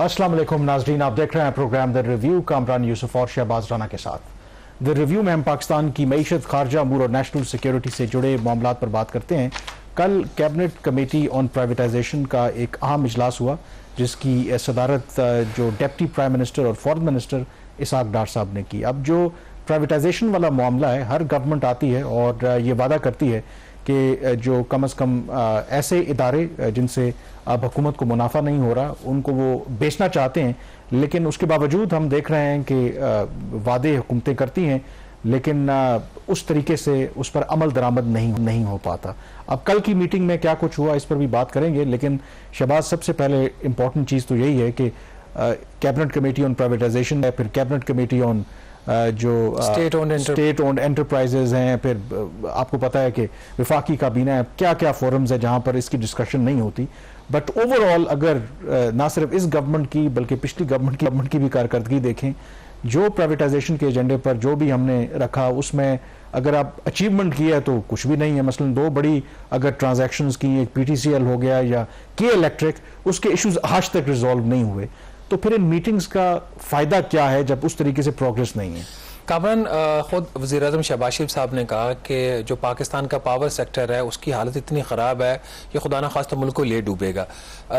अस्सलाम वालेकुम नाज़रीन, आप देख रहे हैं programme the review Kamran Yusuf और शहबाज राना के साथ। द रिव्यू में हम पाकिस्तान की मईशत, खारजा अमूर और नेशनल सिक्योरिटी से जुड़े मामलात पर बात करते हैं। कल कैबिनेट कमेटी ऑन प्राइवेटाइजेशन का एक अहम इजलास हुआ, जिसकी सदारत जो डिप्टी प्राइम मिनिस्टर और फॉरेन मिनिस्टर इसहाक डार साहब ने की। अब जो प्राइवेटाइजेशन वाला मामला है, हर गवर्नमेंट आती है और ये वादा करती है कि जो कम अज़ कम ऐसे इदारे जिनसे अब हुकूमत को मुनाफा नहीं हो रहा, उनको वो बेचना चाहते हैं, लेकिन उसके बावजूद हम देख रहे हैं कि वादे हुकूमतें करती हैं, लेकिन उस तरीके से उस पर अमल दरामद नहीं हो पाता। अब कल की मीटिंग में क्या कुछ हुआ, इस पर भी बात करेंगे, लेकिन शहबाज, सबसे पहले इंपॉर्टेंट चीज़ तो यही है कि कैबिनेट कमेटी ऑन प्राइवेटाइजेशन है, फिर कैबिनेट कमेटी ऑन जो स्टेट ओन्ड एंटरप्राइजेज हैं, फिर आपको पता है कि विफाकी काबीना है, क्या क्या फोरम्स है जहां पर इसकी डिस्कशन नहीं होती। बट ओवरऑल अगर ना सिर्फ इस गवर्नमेंट की बल्कि पिछली गवर्नमेंट की भी कारकर्दगी देखें, जो प्राइवेटाइजेशन के एजेंडे पर जो भी हमने रखा, उसमें अगर आप अचीवमेंट किया है तो कुछ भी नहीं है। मसलन दो बड़ी अगर ट्रांजैक्शंस की, एक PTCL हो गया या के इलेक्ट्रिक, उसके इश्यूज आज तक रिजॉल्व नहीं हुए, तो फिर इन मीटिंग्स का फायदा क्या है जब उस तरीके से प्रोग्रेस नहीं है। कामरान, खुद वज़ीर-ए-आज़म शहबाज शरीफ साहब ने कहा कि जो पाकिस्तान का पावर सेक्टर है उसकी हालत इतनी ख़राब है कि खुदा न खास्ता मुल्क को ले डूबेगा।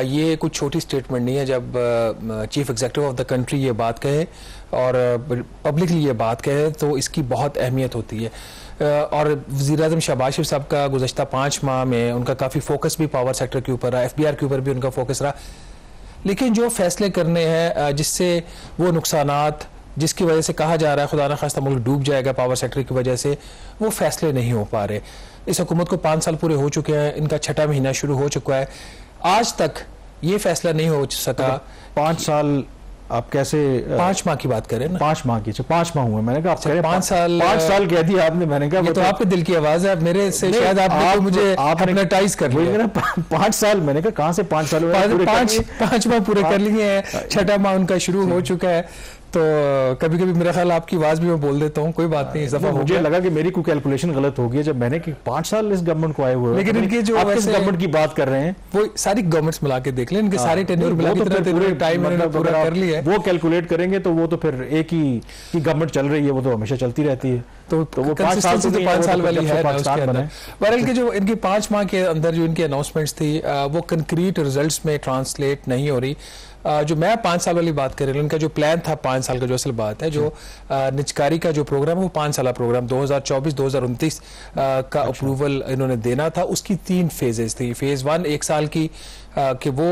ये कुछ छोटी स्टेटमेंट नहीं है। जब chief executive of the country ये बात कहे और पब्लिकली ये बात कहे तो इसकी बहुत अहमियत होती है। और वज़ीर-ए-आज़म शहबाज शरीफ साहब का गुज़श्ता 5 माह में उनका काफ़ी फोकस भी पावर सेक्टर के ऊपर रहा, FBR के ऊपर भी उनका फोकस रहा, लेकिन जो फैसले करने हैं जिससे वो नुकसानात जिसकी वजह से कहा जा रहा है खुदा न खास्ता मुल्क डूब जाएगा पावर सेक्टर की वजह से, वो फैसले नहीं हो पा रहे। इस हुकूमत को 5 साल पूरे हो चुके हैं, इनका 6वां महीना शुरू हो चुका है, आज तक ये फैसला नहीं हो सका। 5 साल आप कैसे 5 माह की बात करें ना? 5 माह की, 5 माह हुए, मैंने कहा 5 साल कह दिया आपने, मैंने कहा ये तो आपके दिल की आवाज है, मेरे से शायद आपने मुझे हिप्नोटाइज कर लिया। 5 साल, मैंने कहा कहां से 5 साल हुए? 5 माह पूरे कर लिए हैं, 6वां माह उनका शुरू हो चुका है। तो कभी कभी मेरा ख्याल आपकी आवाज भी मैं बोल देता हूँ, कोई बात नहीं, इस दफा मुझे लगा कि मेरी कोई कैलकुलेशन गलत हो गई जब मैंने कि 5 साल इस गवर्नमेंट को आए हुए, लेकिन इनके जो गवर्नमेंट की बात कर रहे हैं वो सारी गवर्नमेंट्स मिला के देख लें, इनके सारे टेन्योर मिला के पूरे टाइम इन्होंने पूरा कर लिया है। वो कैलकुलेट करेंगे तो वो तो फिर एक ही गवर्नमेंट चल रही है, वो तो हमेशा चलती रहती है। तो वो 5 साल से 5 साल वाली है बहरहाल की जो इनकी 5 माह के अंदर जो इनकी अनाउंसमेंट्स थी वो कंक्रीट रिजल्ट्स में ट्रांसलेट नहीं हो रही। जो मैं 5 साल वाली बात कर रही हूँ, इनका जो प्लान था 5 साल का, जो असल बात है, जो निचकारी का जो प्रोग्राम है वो 5 साल प्रोग्राम 2024-2029 का अप्रूवल इन्होंने देना था। उसकी 3 फेजेस थी। फेज 1 1 साल की कि वो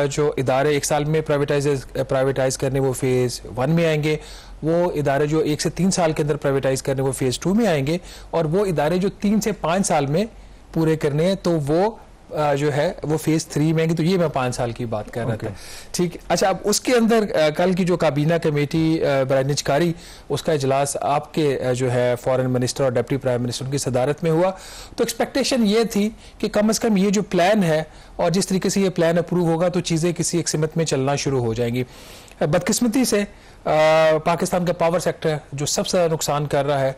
जो इदारे 1 साल में प्राइवेटाइज करने वो फेज 1 में आएंगे, वो इदारे जो 1 से 3 साल के अंदर प्राइवेटाइज करने वो फेज 2 में आएंगे, और वो इदारे जो 3 से 5 साल में पूरे करने हैं तो वो जो है वो फेज 3 में आएंगे। तो ये मैं 5 साल की बात कर रहा था, ठीक। अच्छा, अब उसके अंदर कल की जो काबीना कमेटी बराए निजकारी, उसका इजलास आपके जो है फॉरेन मिनिस्टर और डिप्टी प्राइम मिनिस्टर की सदारत में हुआ। तो एक्सपेक्टेशन ये थी कि कम से कम ये जो प्लान है और जिस तरीके से ये प्लान अप्रूव होगा तो चीज़ें किसी एक सिमत में चलना शुरू हो जाएंगी। बदकिस्मती से पाकिस्तान का पावर सेक्टर जो सबसे ज़्यादा नुकसान कर रहा है,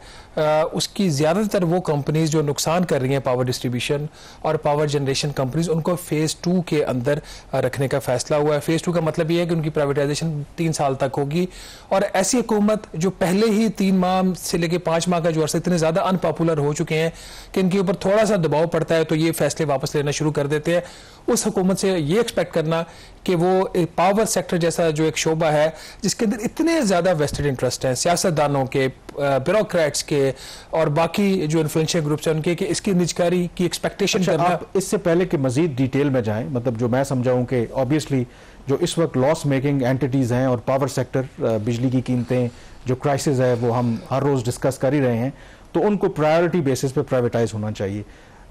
उसकी ज़्यादातर वो कंपनीज जो नुकसान कर रही हैं, पावर डिस्ट्रीब्यूशन और पावर जनरेशन कंपनीज, उनको फेज़ 2 के अंदर रखने का फैसला हुआ है। फेज़ 2 का मतलब ये है कि उनकी प्राइवेटाइजेशन 3 साल तक होगी, और ऐसी हुकूमत जो पहले ही 3 माह से लेकर 5 माह का जो अर्सा इतने ज़्यादा अनपॉपुलर हो चुके हैं कि इनके ऊपर थोड़ा सा दबाव पड़ता है तो ये फैसले वापस लेना शुरू कर देते हैं। उस हुकूमत से ये एक्सपेक्ट करना कि वो पावर सेक्टर जैसा जो एक शोबा है जिसके अंदर इतने ज़्यादा वेस्टेड इंटरेस्ट हैं, सियासतदानों के, ब्यूरोक्रेट्स के और बाकी जो इन्फ्लुएंशियल ग्रुप्स हैं उनके, कि इसकी निजकारी की एक्सपेक्टेशन करना। आप इससे पहले कि मजीद डिटेल में जाएं, मतलब जो मैं समझाऊं कि ऑब्वियसली जो इस वक्त लॉस मेकिंग एंटिटीज हैं और पावर सेक्टर, बिजली की कीमतें जो क्राइसिस है वो हम हर रोज़ डिस्कस कर ही रहे हैं, तो उनको प्रायोरिटी बेसिस पे प्राइवेटाइज होना चाहिए।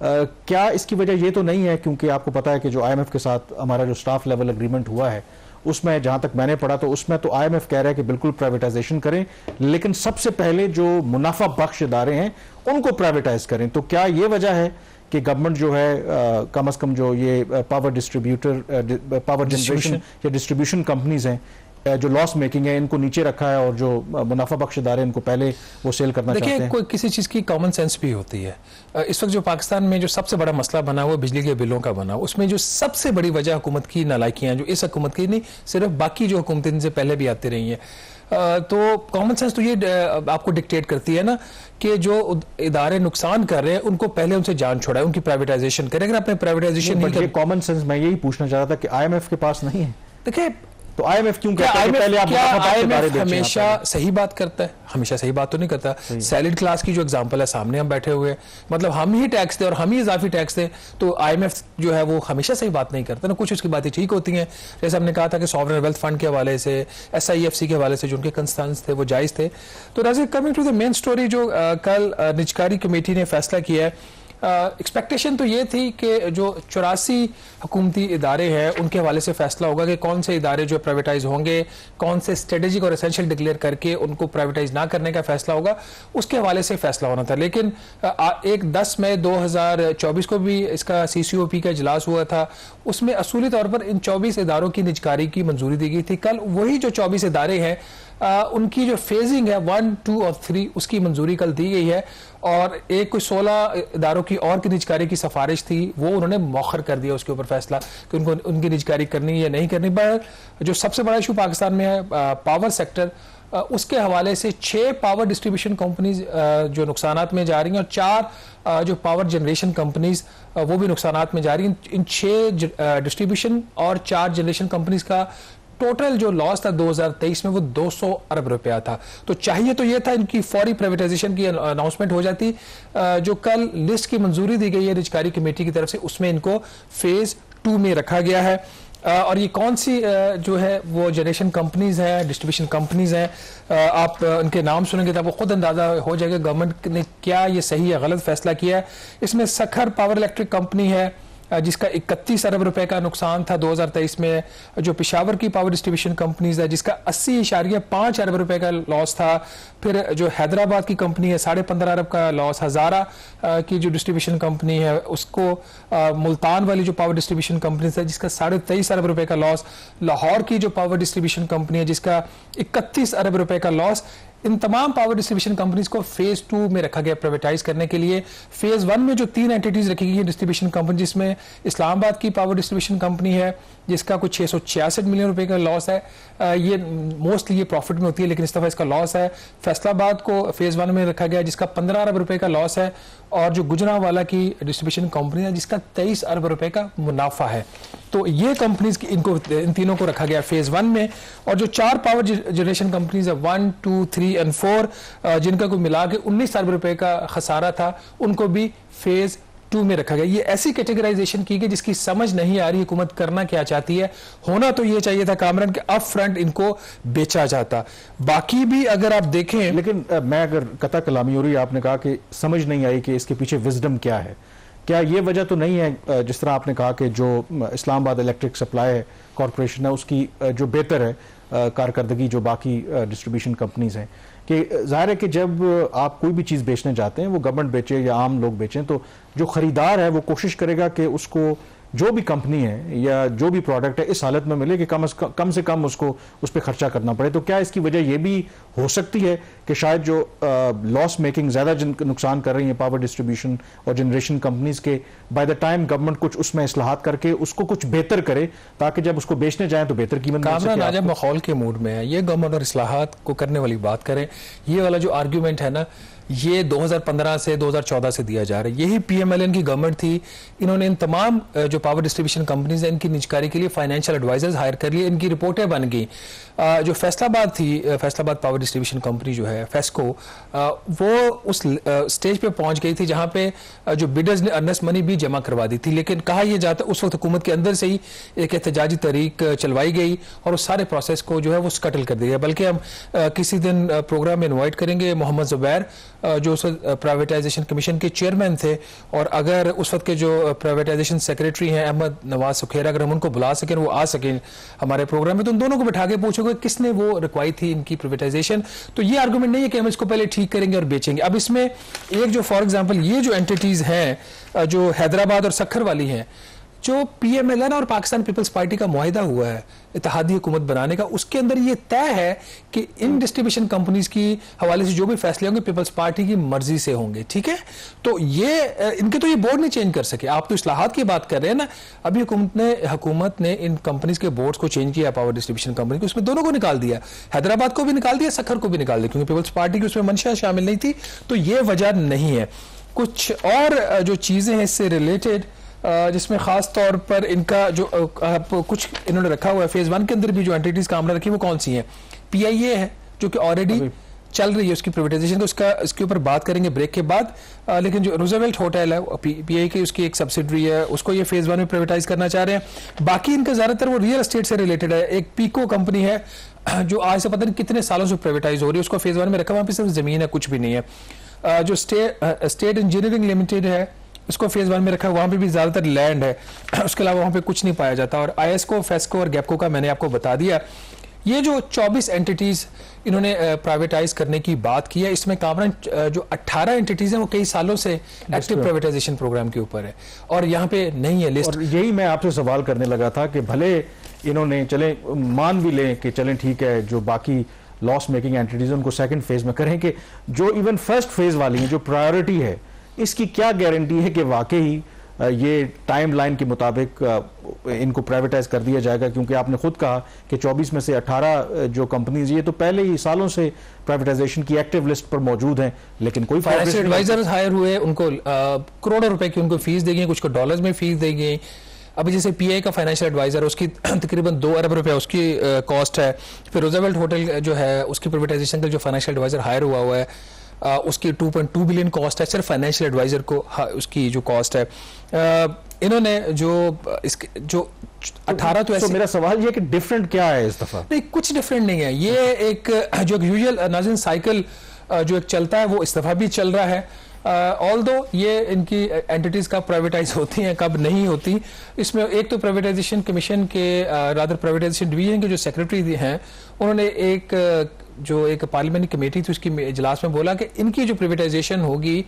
क्या इसकी वजह ये तो नहीं है, क्योंकि आपको पता है कि जो IMF के साथ हमारा जो स्टाफ लेवल एग्रीमेंट हुआ है उसमें जहां तक मैंने पढ़ा तो उसमें तो IMF कह रहा है कि बिल्कुल प्राइवेटाइजेशन करें, लेकिन सबसे पहले जो मुनाफा बख्श इदारे हैं उनको प्राइवेटाइज करें। तो क्या ये वजह है कि गवर्नमेंट जो है कम अज कम जो ये पावर जनरेशन या डिस्ट्रीब्यूशन कंपनीज हैं, जो लॉस मेकिंग है इनको नीचे रखा है और जो मुनाफा बख्श इदारे इनको पहले वो सेल करना चाहते हैं? देखिए, कोई किसी चीज़ की कॉमन सेंस भी होती है। इस वक्त जो पाकिस्तान में जो सबसे बड़ा मसला बना हुआ बिजली के बिलों का बना, उसमें जो सबसे बड़ी वजह हुकूमत की नालायकियां, जो इस हुकूमत की नहीं सिर्फ बाकी जो हुकूमतें इनसे पहले भी आती रही हैं, तो कॉमन सेंस तो ये आपको डिक्टेट करती है ना कि जो इदारे नुकसान कर रहे हैं उनको पहले उनसे जान छोड़ाए, उनकी प्राइवेटाइजेशन करें। अगर आपने प्राइवेटाइजेशन नहीं कर, कॉमन सेंस मैं यही पूछना चाह रहा था कि IMF के पास नहीं है। देखिए, तो IMF क्यों कहता है कि पहले आप IMF हमेशा सही बात करता है? हमेशा सही बात तो नहीं करता। सैलिड क्लास की जो एग्जांपल है, सामने हम बैठे हुए, मतलब हम ही टैक्स दे और हम ही इजाफी टैक्स दे, तो IMF जो है वो हमेशा सही बात नहीं करता ना, कुछ उसकी बातें ठीक होती हैं। जैसे हमने कहा था कि सॉवरेन वेल्थ फंड के हवाले से, SIFC के हवाले से जो उनके कंसर्न्स थे वो जायज थे। तो राजी coming to the main story, जो कल निजकारी कमेटी ने फैसला किया है, एक्सपेक्टेशन तो ये थी कि जो 84 हुकूमती इदारे हैं उनके हवाले से फैसला होगा कि कौन से इदारे जो प्राइवेटाइज होंगे, कौन से स्ट्रेटेजिक और एसेंशियल डिक्लेयर करके उनको प्राइवेटाइज ना करने का फैसला होगा, उसके हवाले से फैसला होना था। लेकिन 10 मई 2024 को भी इसका CCOP का इजलास हुआ था, उसमें असूली तौर पर इन 24 इदारों की निजकारी की मंजूरी दी गई थी। कल वही जो 24 इदारे हैं उनकी जो फेजिंग है 1, 2 और 3, उसकी मंजूरी कल दी गई है। और एक कोई 16 इदारों की और की निजकारी की सिफारिश थी, वो उन्होंने मौखर कर दिया उसके ऊपर फैसला कि उनको उनकी निजकारी करनी या नहीं करनी। पर जो सबसे बड़ा इशू पाकिस्तान में है पावर सेक्टर, उसके हवाले से 6 पावर डिस्ट्रीब्यूशन कंपनीज जो नुकसानात में जा रही हैं और 4 जो पावर जनरेशन कंपनीज वो भी नुकसानात में जा रही हैं। इन 6 डिस्ट्रीब्यूशन और 4 जनरेशन कंपनीज का टोटल जो लॉस था 2023 में वो 200 अरब रुपया था। तो चाहिए तो ये था इनकी फौरी प्राइवेटाइजेशन की अनाउंसमेंट हो जाती। जो कल लिस्ट की मंजूरी दी गई है निजकारी कमेटी की तरफ से, उसमें इनको फेज 2 में रखा गया है। और ये कौन सी जो है वो जनरेशन कंपनीज हैं, डिस्ट्रीब्यूशन कंपनीज हैं, आप उनके नाम सुनेंगे तो आपको खुद अंदाजा हो जाएगा गवर्नमेंट ने क्या ये सही या गलत फैसला किया है। इसमें सखर पावर इलेक्ट्रिक कंपनी है जिसका 31 अरब रुपए का नुकसान था 2023 में। जो पेशावर की पावर डिस्ट्रीब्यूशन कंपनीज है जिसका 80.5 अरब रुपए का लॉस था। फिर जो हैदराबाद की कंपनी है 15.5 अरब का लॉस। हजारा की जो डिस्ट्रीब्यूशन कंपनी है उसको, मुल्तान वाली जो पावर डिस्ट्रीब्यूशन कंपनी है जिसका 23.5 अरब रुपए का लॉस। लाहौर की जो पावर डिस्ट्रीब्यूशन कंपनी है जिसका 31 अरब रुपए का लॉस। इन तमाम पावर डिस्ट्रीब्यूशन कंपनीज को फेज 2 में रखा गया प्राइवेटाइज करने के लिए। फेज 1 में जो 3 एंटिटीज रखी गई है डिस्ट्रीब्यूशन कंपनी, जिसमें इस्लामाबाद की पावर डिस्ट्रीब्यूशन कंपनी है जिसका कुछ 666 मिलियन रुपए का लॉस है। ये मोस्टली ये प्रॉफिट में होती है लेकिन इस दफा इसका लॉस है। फैसलाबाद को फेज 1 में रखा गया जिसका 15 अरब रुपए का लॉस है। और जो गुजरांवाला की डिस्ट्रीब्यूशन कंपनी है जिसका 23 अरब रुपए का मुनाफा है। तो ये कंपनीज इनको इन तीनों को रखा गया फेज 1 में। और जो 4 पावर जनरेशन कंपनीज है 1, 2, 3 और 4 जिनका कोई मिला के 19 अरब रुपए का खसारा था, उनको भी फेज 2 में रखा गया। ये ऐसी कैटेगराइजेशन की गई जिसकी समझ नहीं आ रही हुकूमत करना क्या चाहती है। होना तो ये चाहिए था कामरान कि अप फ्रंट इनको बेचा जाता। बाकी भी अगर आप देखें, लेकिन मैं अगर कता कलामी हो रही, आपने कहा कि समझ नहीं आई कि इसके पीछे विजडम क्या है। क्या ये वजह तो नहीं है जिस तरह आपने कहा कि जो इस्लामाबाद इलेक्ट्रिक सप्लाई कॉरपोरेशन है उसकी जो बेहतर है कारकर्दगी जो बाकी डिस्ट्रीब्यूशन कंपनीज हैं, कि जाहिर है कि जब आप कोई भी चीज़ बेचने जाते हैं, वो गवर्नमेंट बेचे या आम लोग बेचें, तो जो खरीदार है वो कोशिश करेगा कि उसको जो भी कंपनी है या जो भी प्रोडक्ट है इस हालत में मिले कि कम से कम उसको उस पर खर्चा करना पड़े। तो क्या इसकी वजह यह भी हो सकती है कि शायद जो लॉस मेकिंग ज़्यादा नुकसान कर रही है पावर डिस्ट्रीब्यूशन और जनरेशन कंपनीज के, बाय द टाइम गवर्नमेंट कुछ उसमें इस्लाहात करके उसको कुछ बेहतर करे ताकि जब उसको बेचने जाए तो बेहतर कीमत मिल सके। आज माहौल के मूड में है ये गवर्नमेंट और इस्लाहात को करने वाली बात करें। ये वाला जो आर्ग्यूमेंट है ना, ये 2015 से 2014 से दिया जा रहा है। यही PMLN की गवर्नमेंट थी, इन्होंने इन तमाम जो पावर डिस्ट्रीब्यूशन कंपनीज हैं इनकी निजकारी के लिए फाइनेंशियल एडवाइजर्स हायर कर लिए, इनकी रिपोर्टें बन गई। जो फैसलाबाद थी, फैसलाबाद पावर डिस्ट्रीब्यूशन कंपनी जो है फेस्को, वो उस स्टेज पे पहुंच गई थी जहां पे जो बिडर्स ने अर्नेस्ट मनी भी जमा करवा दी थी। लेकिन कहा यह जाता उस वक्त हुकूमत के अंदर से ही एक एहतजाजी तहरीक चलवाई गई और उस सारे प्रोसेस को जो है वो स्कटल कर दिया। बल्कि हम किसी दिन प्रोग्राम में इन्वाइट करेंगे मोहम्मद जुबैर जो उस प्राइवेटाइजेशन कमीशन के चेयरमैन थे, और अगर उस वक्त के जो प्राइवेटाइजेशन सेक्रेटरी हैं अहमद नवाज सुखेरा, अगर हम उनको बुला सकें, वो आ सकें हमारे प्रोग्राम में, तो उन दोनों को बैठा के पूछोगे किसने वो रिक्वाई थी इनकी प्राइवेटाइजेशन। तो ये आर्गुमेंट नहीं है कि हम इसको पहले ठीक करेंगे और बेचेंगे। अब इसमें एक जो फॉर एग्जांपल ये जो एंटिटीज हैं जो हैदराबाद और सखर वाली हैं, जो पीएमएल और पाकिस्तान पीपल्स पार्टी का मुआहिदा हुआ है इत्तेहादी हुकूमत बनाने का, उसके अंदर ये तय है कि इन डिस्ट्रीब्यूशन कंपनीज की हवाले से जो भी फैसले होंगे पीपल्स पार्टी की मर्जी से होंगे, ठीक है। तो ये इनके तो ये बोर्ड नहीं चेंज कर सके। आप तो इस्लाहात की बात कर रहे हैं ना, अभी हुकूमत ने इन कंपनीज के बोर्ड्स को चेंज किया, पावर डिस्ट्रीब्यूशन कंपनी को, उसमें दोनों को निकाल दिया, हैदराबाद को भी निकाल दिया, सखर को भी निकाल दिया, क्योंकि पीपल्स पार्टी की उसमें मंशा शामिल नहीं थी। तो ये वजह नहीं है। कुछ और जो चीजें हैं इससे रिलेटेड, जिसमें खास तौर पर इनका जो कुछ इन्होंने रखा हुआ है फेज 1 के अंदर भी जो एंटिटीज काम रखी है वो कौन सी हैं। पीआईए है जो कि ऑलरेडी चल रही है, उसकी प्राइवेटाइजेशन को इसके ऊपर बात करेंगे ब्रेक के बाद। लेकिन जो रूजवेल्ट होटल है पीआई की उसकी एक सब्सिडरी है, उसको ये फेज 1 में प्राइवेटाइज करना चाह रहे हैं। बाकी इनका ज्यादातर वो रियल एस्टेट से रिलेटेड है। एक पीको कंपनी है जो आज से पता नहीं कितने सालों से प्राइवेटाइज हो रही है, उसको फेज 1 में रखा, वहां पर सिर्फ जमीन है, कुछ भी नहीं है। जो स्टेट इंजीनियरिंग लिमिटेड है उसको फेज 1 में रखा है, वहां पे भी ज्यादातर लैंड है, उसके अलावा वहां पे कुछ नहीं पाया जाता। और आईएसको, फेस्को और गैपको का मैंने आपको बता दिया। ये जो 24 एंटिटीज इन्होंने प्राइवेटाइज करने की बात की है, इसमें कामरान जो 18 एंटिटीज हैं वो कई सालों से एक्टिव प्राइवेटाइजेशन प्रोग्राम के ऊपर है और यहाँ पे नहीं है लिस्ट। और यही मैं आपसे सवाल करने लगा था कि भले इन्होंने चले मान भी लें कि चलें ठीक है, जो बाकी लॉस मेकिंग एंटिटीज उनको सेकंड फेज में करें, कि जो इवन फर्स्ट फेज वाली है जो प्रायोरिटी है, इसकी क्या गारंटी है कि वाकई ये टाइमलाइन के मुताबिक इनको प्राइवेटाइज कर दिया जाएगा? क्योंकि आपने खुद कहा कि 24 में से 18 जो कंपनीज ये तो पहले ही सालों से प्राइवेटाइजेशन की एक्टिव लिस्ट पर मौजूद हैं, लेकिन कोई फाइनेंशियल एडवाइजर्स हायर हुए, उनको करोड़ों रुपए की उनको फीस देगी, कुछ को डॉलर्स में फीस देगी। अभी जैसे पीआई का फाइनेंशियल एडवाइजर, उसकी तकरीबन 2 अरब रुपया उसकी कॉस्ट है। फिर रूजवेल्ट होटल जो है उसकी प्राइवेटाइजेशन का जो फाइनेंशियल एडवाइजर हायर हुआ है उसकी 2.2 बिलियन कॉस्ट है, सिर्फ फाइनेंशियल एडवाइजर को उसकी जो कॉस्ट है। इन्होंने जो 18 तो ऐसे, मेरा सवाल ये कि डिफरेंट क्या है इस दफा? नहीं, कुछ डिफरेंट नहीं है। ये एक जो यूजुअल नाज़रीन साइकिल जो एक चलता है वो इस दफा भी चल रहा है। ऑल्दो ये इनकी एंटिटीज कब प्राइवेटाइज होती हैं कब नहीं होती, इसमें एक तो प्राइवेटाइजेशन कमीशन के रादर प्राइवेटाइजेशन डिवीजन के जो सेक्रेटरी हैं उन्होंने एक पार्लियामेंट्री कमेटी थी उसकी इजलास में बोला कि इनकी जो प्राइवेटाइजेशन होगी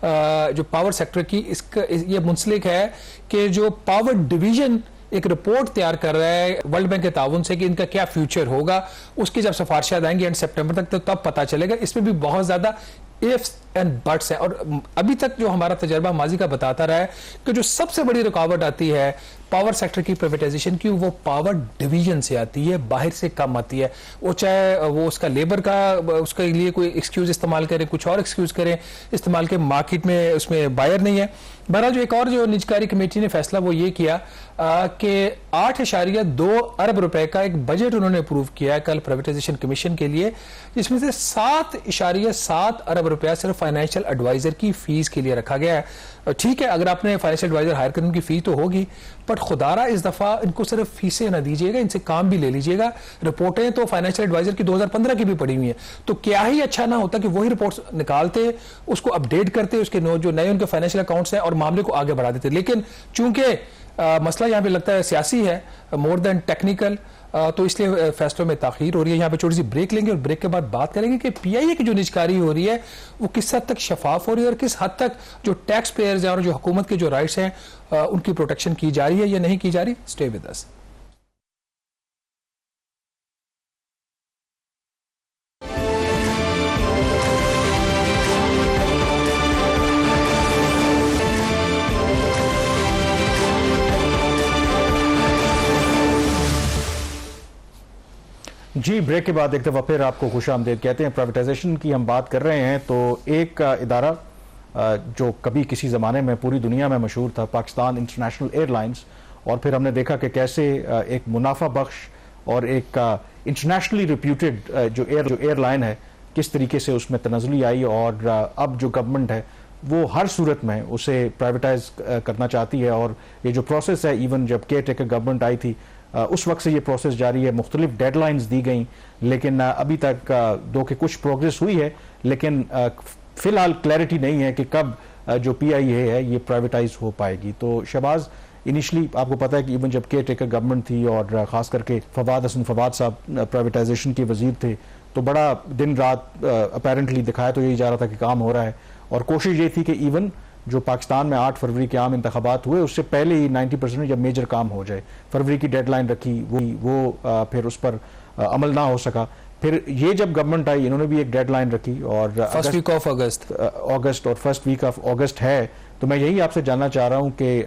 जो पावर सेक्टर की, इसका ये मुंसलिक है कि जो पावर डिवीजन एक रिपोर्ट तैयार कर रहा है वर्ल्ड बैंक के ताउन से कि इनका क्या फ्यूचर होगा, उसकी जब सिफारिशात आएंगी एंड सितंबर तक तो तब पता चलेगा। इसमें भी बहुत ज्यादा इफ्स एंड बट्स है। और अभी तक जो हमारा तजर्बा माजी का बताता रहा है कि जो सबसे बड़ी रुकावट आती है पावर सेक्टर की प्राइवेटाइजेशन की, वो पावर डिवीजन से आती है, बाहर से कम आती है। वो चाहे वो उसका लेबर का उसके लिए कोई एक्सक्यूज इस्तेमाल करे, कुछ और एक्सक्यूज करें इस्तेमाल के, मार्केट में उसमें बायर नहीं है। बहरहाल जो एक और जो निजकारी कमेटी ने फैसला वो ये किया कि 8.2 अरब रुपए का एक बजट उन्होंने अप्रूव किया है कल प्राइवेटाइजेशन कमीशन के लिए, जिसमें से 7.7 अरब रुपया सिर्फ फाइनेंशियल एडवाइजर की फीस के लिए रखा गया है। ठीक है, अगर आपने फाइनेंशियल एडवाइजर हायर करने की फी तो होगी, बट खुदारा इस दफा इनको सिर्फ फीसें ना दीजिएगा, इनसे काम भी ले लीजिएगा। रिपोर्टें तो फाइनेंशियल एडवाइजर की 2015 की भी पड़ी हुई हैं, तो क्या ही अच्छा ना होता कि वही रिपोर्ट्स निकालते, उसको अपडेट करते, उसके जो नए उनके फाइनेंशियल अकाउंट्स हैं और मामले को आगे बढ़ा देते। लेकिन चूंकि मसला यहाँ पे लगता है सियासी है मोर देन टेक्निकल, तो इसलिए फैसलों में ताखीर हो रही है। यहाँ पे छोटी सी ब्रेक लेंगे और ब्रेक के बाद बात करेंगे कि पीआईए की जो निजकारी हो रही है वो किस हद तक शफाफ हो रही है और किस हद तक जो टैक्स पेयर्स हैं और जो हुकूमत के जो राइट्स हैं उनकी प्रोटेक्शन की जा रही है या नहीं की जा रही। Stay with us. जी, ब्रेक के बाद एक दफ़ा फिर आपको खुश आमदीद कहते हैं। प्राइवेटाइजेशन की हम बात कर रहे हैं, तो एक इदारा जो कभी किसी ज़माने में पूरी दुनिया में मशहूर था, पाकिस्तान इंटरनेशनल एयरलाइंस, और फिर हमने देखा कि कैसे एक मुनाफा बख्श और एक इंटरनेशनली रिप्यूटेड जो एयरलाइन है किस तरीके से उसमें तनज़ुली आई, और अब जो गवर्नमेंट है वो हर सूरत में उसे प्राइवेटाइज करना चाहती है। और ये जो प्रोसेस है, इवन जब केयर टेकर गवर्नमेंट आई थी उस वक्त से ये प्रोसेस जारी है, मुख्तलिफ डेडलाइंस दी गई, लेकिन अभी तक दो के कुछ प्रोग्रेस हुई है, लेकिन फिलहाल क्लैरिटी नहीं है कि कब जो पीआईए है ये प्राइवेटाइज हो पाएगी। तो शहबाज, इनिशली आपको पता है कि इवन जब केयर टेकर गवर्नमेंट थी और ख़ास करके फवाद हसन फवाद साहब प्राइवेटाइजेशन के वजीर थे, तो बड़ा दिन रात अपेरेंटली दिखाया तो यही जा रहा था कि काम हो रहा है, और कोशिश ये थी कि इवन जो पाकिस्तान में 8 फरवरी के आम इंतखाबात हुए उससे पहले ही 90% जब मेजर काम हो जाए, फरवरी की डेडलाइन रखी, वो फिर उस पर अमल ना हो सका। फिर ये जब गवर्नमेंट आई इन्होंने भी एक डेडलाइन रखी और फर्स्ट वीक ऑफ अगस्त और फर्स्ट वीक ऑफ अगस्त है। तो मैं यही आपसे जानना चाह रहा हूँ कि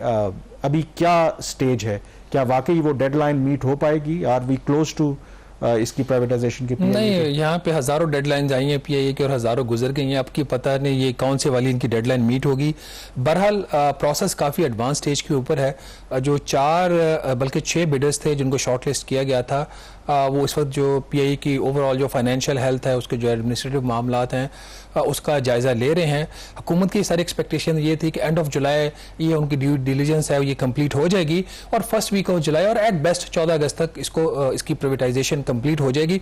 अभी क्या स्टेज है, क्या वाकई वो डेडलाइन मीट हो पाएगी? आर वी क्लोज टू इसकी प्राइवेटाइजेशन की? नहीं, यहाँ पे हजारों डेडलाइंस आई हैं पीआईए की और हजारों गुजर गई हैं। आपकी पता नहीं ये कौन से वाली इनकी डेडलाइन मीट होगी। बहरहाल प्रोसेस काफ़ी एडवांस स्टेज के ऊपर है। जो 4 बल्कि 6 बिडर्स थे जिनको शॉर्टलिस्ट किया गया था, वो इस वक्त जो पीआईए की ओवरऑल जो फाइनेंशियल हेल्थ है, उसके जो एडमिनिस्ट्रेटिव मामलात हैं, उसका जायज़ा ले रहे हैं। हुकूमत की सारी एक्सपेक्टेशन ये थी कि एंड ऑफ जुलाई ये उनकी ड्यू डिलीजेंस है ये कंप्लीट हो जाएगी और फर्स्ट वीक ऑफ जुलाई और एट बेस्ट 14 अगस्त तक इसकी प्राइवेटाइजेशन कंप्लीट हो जाएगी।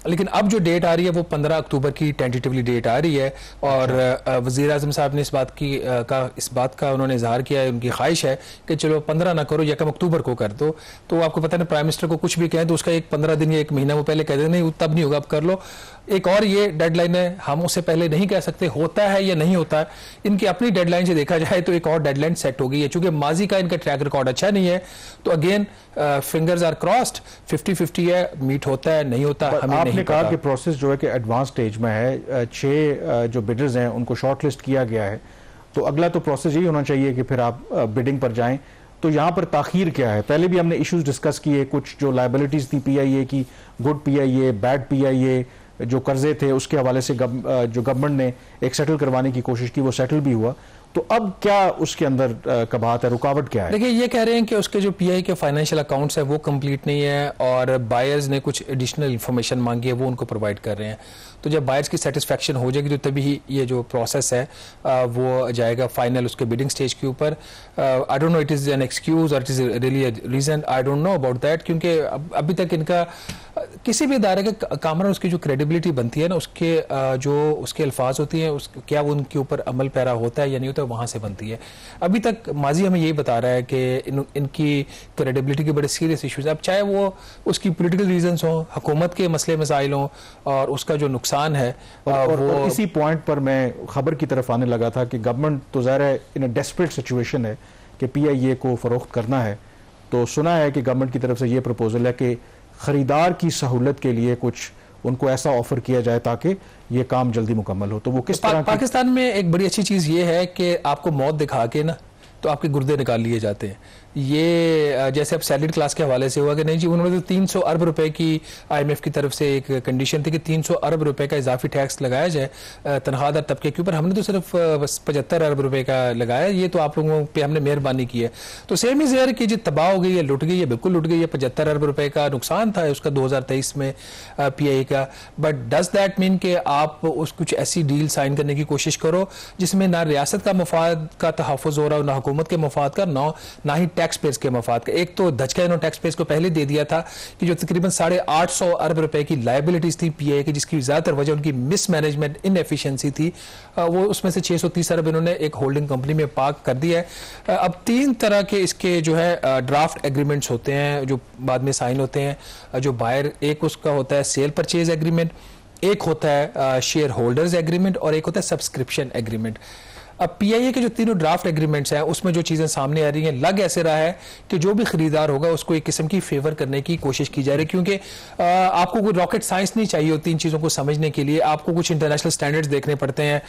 लेकिन अब जो डेट आ रही है वो 15 अक्टूबर की टेंटेटिवली डेट आ रही है और वज़ीर आज़म साहब ने इस बात का उन्होंने इजहार किया है, उनकी ख्वाहिश है कि चलो 15 ना करो, 1 अक्टूबर को कर दो। तो आपको पता है ना, प्राइम मिनिस्टर को कुछ भी कहें तो उसका एक 15 दिन या 1 महीना वो पहले कह दें नहीं तब नहीं होगा, अब कर लो। एक और ये डेडलाइन है, हम उससे पहले नहीं कह सकते होता है या नहीं होता है। इनकी अपनी डेडलाइन से देखा जाए तो एक और डेडलाइन सेट हो गई है। चूंकि माजी का इनका ट्रैक रिकॉर्ड अच्छा नहीं है तो अगेन फिंगर्स आर क्रॉस्ड, 50-50 है, मीट होता है नहीं होता हमें नहीं आपने कहा पता। कि प्रोसेस जो है कि एडवांस स्टेज में है, 6 जो बिडर्स हैं उनको शॉर्टलिस्ट किया गया है, तो अगला तो प्रोसेस यही होना चाहिए कि फिर आप बिडिंग पर जाएं। तो यहाँ पर ताखीर क्या है? पहले भी हमने इश्यूज डिस्कस किए, कुछ जो लायबिलिटीज थी पीआईए की, गुड पीआईए, बैड पीआईए, जो कर्जे थे उसके हवाले से जो गवर्नमेंट ने एक सेटल करवाने की कोशिश की वो सेटल भी हुआ। तो अब क्या उसके अंदर कबाहत है, रुकावट क्या है? देखिए, ये कह रहे हैं कि उसके जो पीआई के फाइनेंशियल अकाउंट्स है वो कंप्लीट नहीं है और बायर्स ने कुछ एडिशनल इंफॉर्मेशन मांगी है वो उनको प्रोवाइड कर रहे हैं। तो जब बायर्स की सेटिस्फेक्शन हो जाएगी तो तभी ही ये जो प्रोसेस है वो जाएगा फाइनल उसके बिडिंग स्टेज के ऊपर। I don't know it is an excuse और it is really a reason, I don't know about that, क्योंकि अभी तक इनका किसी भी इदारे के कामरान उसकी जो क्रेडिबिलिटी बनती है ना, उसके जो उसके अल्फाज होती हैं क्या वो उनके ऊपर अमल पैरा होता है या नहीं होता, वहाँ से बनती है। अभी तक माजी हमें यही बता रहा है कि इनकी क्रेडिबिलिटी के बड़े सीरियस इशूज़, अब चाहे वो उसकी पोलिटिकल रीजंस हों, हुकूमत के मसले मसाइल हों और उसका जो नुकसान है और इसी पॉइंट पर मैं खबर की तरफ आने लगा था कि गवर्नमेंट तो ज़ाहिर है इन अ डेस्परेट सिचुएशन है कि पीआईए को फ़रोख्त करना है। तो सुना है कि गवर्नमेंट की तरफ से ये प्रपोजल है कि खरीदार की सहूलत के लिए कुछ उनको ऐसा ऑफर किया जाए ताकि ये काम जल्दी मुकम्मल हो। तो वो किस तरह पाकिस्तान में एक बड़ी अच्छी चीज़ ये है कि आपको मौत दिखा के ना तो आपके गुर्दे निकाल लिए जाते हैं। ये जैसे अब सैलरीड क्लास के हवाले से हुआ कि नहीं जी, उन्होंने तो 300 अरब रुपए की आईएमएफ की तरफ से एक कंडीशन थी कि 300 अरब रुपए का इजाफी टैक्स लगाया जाए तनख्वाहदार तबके के ऊपर। हमने तो सिर्फ 75 अरब रुपए का लगाया, ये तो आप लोगों पे हमने मेहरबानी की है। तो सेम इज एयर की जी तबाह हो गई है, लुट गई है, बिल्कुल लुट गई है। 75 अरब रुपए का नुकसान था उसका 2023 में पीआई का। बट डज दैट मीन कि आप उस कुछ ऐसी डील साइन करने की कोशिश करो जिसमें ना रियासत का मफाद का तहफ़्फ़ुज़ हो रहा हो, ना हुकूमत के मफाद का, ना ही टैक्स पेज के मफाद का। एक तो धचका इन्होंने टैक्स पेज को पहले दे दिया था कि जो तकरीबन 850 अरब रुपए की लायबिलिटीज थी पीआई की, जिसकी ज्यादातर वजह उनकी मिसमैनेजमेंट, इनएफिशिएंसी थी, वो उसमें से 630 अरब इन्होंने एक होल्डिंग कंपनी में पार्क कर दिया है। अब 3 तरह के इसके जो है ड्राफ्ट एग्रीमेंट्स होते हैं जो बाद में साइन होते हैं। जो बायर, एक उसका होता है सेल परचेज एग्रीमेंट, एक होता है शेयर होल्डर्स एग्रीमेंट और एक होता है सब्सक्रिप्शन एग्रीमेंट। अब पीआईए के जो तीनों ड्राफ्ट एग्रीमेंट्स हैं उसमें जो चीज़ें सामने आ रही हैं, लग ऐसे रहा है कि जो भी खरीदार होगा उसको एक किस्म की फेवर करने की कोशिश की जा रही है, क्योंकि आपको कोई रॉकेट साइंस नहीं चाहिए होती इन चीज़ों को समझने के लिए। आपको कुछ इंटरनेशनल स्टैंडर्ड्स देखने पड़ते हैं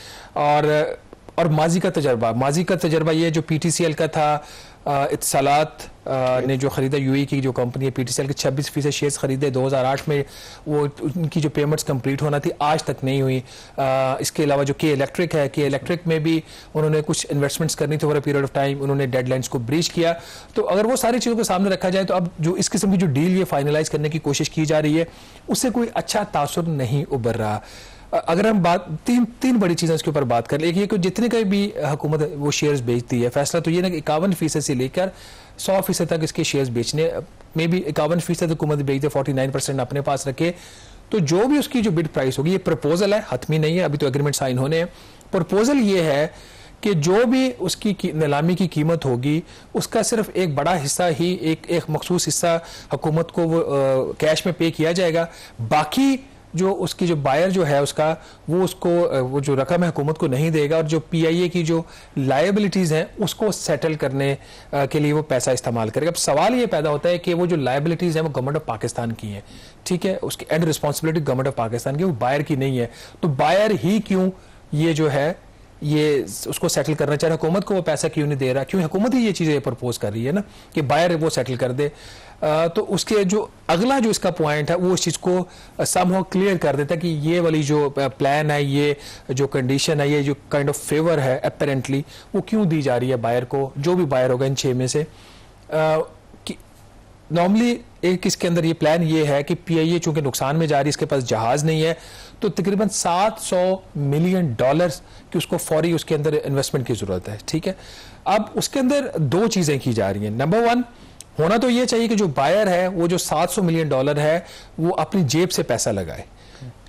और माजी का तजर्बा ये जो पीटीसीएल का था, इत्तसालात ने जो खरीदा, यूएई की जो कंपनी है पीटीसीएल के 26% शेयर्स खरीदे 2008 में, वो उनकी जो पेमेंट्स कंप्लीट होना थी आज तक नहीं हुई। इसके अलावा जो के इलेक्ट्रिक में भी उन्होंने कुछ इन्वेस्टमेंट्स करनी थी over a period of time, उन्होंने डेडलाइंस को ब्रीच किया। तो अगर वो सारी चीज़ों को सामने रखा जाए तो अब जो इस किस्म की जो डील ये फाइनलाइज करने की कोशिश की जा रही है उससे कोई अच्छा तासुर नहीं उभर रहा। अगर हम तीन बड़ी चीज़ें इसके ऊपर बात करें, एक ये कि जितने का भी हुकूमत वो शेयर्स बेचती है, फैसला तो ये ना 51% से लेकर 100% तक इसके शेयर्स बेचने में भी 51% हुकूमत बेच दे, 49% अपने पास रखे, तो जो भी उसकी जो बिड प्राइस होगी, ये प्रपोजल है, हतमी नहीं है, अभी तो एग्रीमेंट साइन होने हैं। प्रपोजल ये है कि जो भी उसकी नीलामी की कीमत होगी उसका सिर्फ एक बड़ा हिस्सा ही, एक मखसूस हिस्सा हुकूमत को वो कैश में पे किया जाएगा, बाकी जो उसकी जो बायर जो है उसका वो उसको वो जो रकम है हुकूमत को नहीं देगा और जो PIA की जो लायबिलिटीज़ हैं उसको सेटल करने के लिए वो पैसा इस्तेमाल करेगा। अब सवाल ये पैदा होता है कि वो जो लायबिलिटीज़ हैं वो गवर्नमेंट ऑफ पाकिस्तान की हैं, ठीक है, उसकी and responsibility government of Pakistan की, वो बायर की नहीं है। तो बायर ही क्यों ये जो है ये उसको सेटल करना चाह रहा है, हुकूमत को वो पैसा क्यों नहीं दे रहा, क्यों हुकूमत ही ये चीज़ें प्रपोज कर रही है ना कि बायर वो सेटल कर दे। तो उसके जो अगला जो इसका पॉइंट है वो इस चीज़ को समहाउ क्लियर कर देता है कि ये वाली जो प्लान है, ये जो कंडीशन है, ये जो काइंड ऑफ फेवर है अपेरेंटली वो क्यों दी जा रही है बायर को, जो भी बायर होगा इन 6 में से। नॉर्मली एक इसके अंदर ये प्लान ये है कि PIA चूंकि नुकसान में जा रही है, इसके पास जहाज नहीं है, तो तकरीबन $700 मिलियन की उसको फौरी उसके अंदर इन्वेस्टमेंट की जरूरत है, ठीक है। अब उसके अंदर 2 चीजें की जा रही हैं। नंबर 1 होना तो ये चाहिए कि जो बायर है वो जो $700 मिलियन है वो अपनी जेब से पैसा लगाए,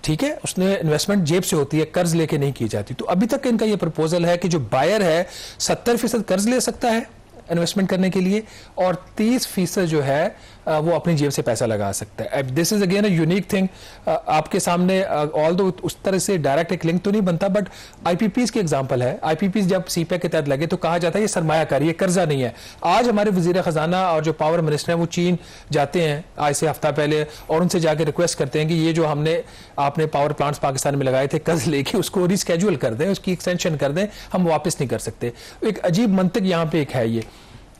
ठीक है, उसने इन्वेस्टमेंट जेब से होती है, कर्ज लेके नहीं की जाती। तो अभी तक इनका ये प्रपोजल है कि जो बायर है 70% कर्ज ले सकता है इन्वेस्टमेंट करने के लिए और 30% जो है वो अपनी जेब से पैसा लगा सकता है। This is again a unique thing आपके सामने, ऑल्दो उस तरह से डायरेक्ट एक लिंक तो नहीं बनता, बट IPPs की एग्जांपल है। IPPs जब CPEC के तहत लगे तो कहा जाता है ये सरमायाकारी, ये कर्जा नहीं है। आज हमारे वजीर खजाना और जो पावर मिनिस्टर हैं वो चीन जाते हैं आज से हफ्ता पहले और उनसे जाके रिक्वेस्ट करते हैं कि ये जो आपने पावर प्लांट्स पाकिस्तान में लगाए थे कर्ज लेके उसको रिस्केड्यूल कर दें, उसकी एक्सटेंशन कर दें, हम वापस नहीं कर सकते। एक अजीब मंतक यहाँ पे एक है ये।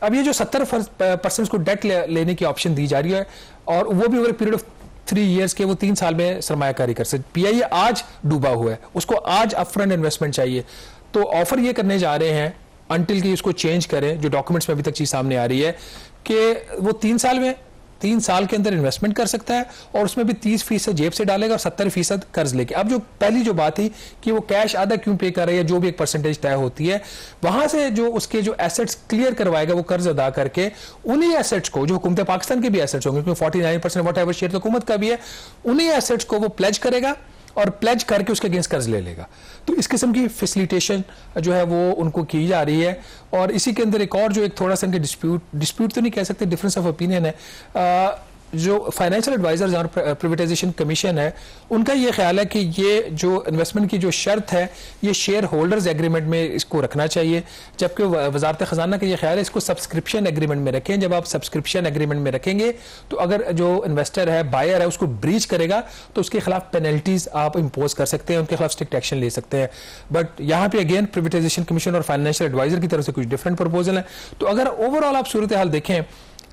अब ये जो 70% को डेट लेने की ऑप्शन दी जा रही है और वो भी ओवर पीरियड ऑफ 3 इयर्स के, वो 3 साल में सरमायाकारी कर सकते। PIA आज डूबा हुआ है, उसको आज अपफ्रंट इन्वेस्टमेंट चाहिए, तो ऑफर ये करने जा रहे हैं अंटिल कि उसको चेंज करें, जो डॉक्यूमेंट्स में अभी तक चीज सामने आ रही है कि वो 3 साल के अंदर इन्वेस्टमेंट कर सकता है और उसमें भी 30% जेब से डालेगा और 70% कर्ज लेके। अब जो पहली जो बात थी कि वो कैश आधा क्यों पे कर रही है, जो भी एक परसेंटेज तय होती है वहां से जो उसके जो एसेट्स क्लियर करवाएगा वो कर्ज अदा करके उन्हीं एसेट्स को, जो हुकूमत पाकिस्तान के भी एसेट्स होंगे क्योंकि 49% वट एवर शेयर तो हुकूमत का भी है, उन्हीं एसेट्स को वो प्लेज करेगा और प्लेज करके उसके अगेंस्ट कर्ज ले लेगा। तो इस किस्म की फैसिलिटेशन जो है वो उनको की जा रही है। और इसी के अंदर एक और जो एक थोड़ा सा इनके डिस्प्यूट तो नहीं कह सकते, डिफरेंस ऑफ ओपिनियन है, जो फाइनेंशियल एडवाइजर्स और प्राइवेटाइजेशन कमीशन है उनका ये ख्याल है कि ये जो इन्वेस्टमेंट की जो शर्त है ये शेयर होल्डर्स एग्रीमेंट में इसको रखना चाहिए, जबकि वजारत खजाना का ये ख्याल है इसको सब्सक्रिप्शन एग्रीमेंट में रखें। जब आप सब्सक्रिप्शन एग्रीमेंट में रखेंगे तो अगर जो इन्वेस्टर है, बायर है, उसको ब्रीच करेगा तो उसके खिलाफ पेनल्टीज आप इम्पोज कर सकते हैं, उनके खिलाफ स्ट्रिक्ट एक्शन ले सकते हैं। बट यहाँ पे अगेन प्राइवेटाइजेशन कमीशन और फाइनेंशियल एडवाइजर की तरफ से कुछ डिफरेंट प्रपोजल है। तो अगर ओवरऑल आप सूरत हाल देखें,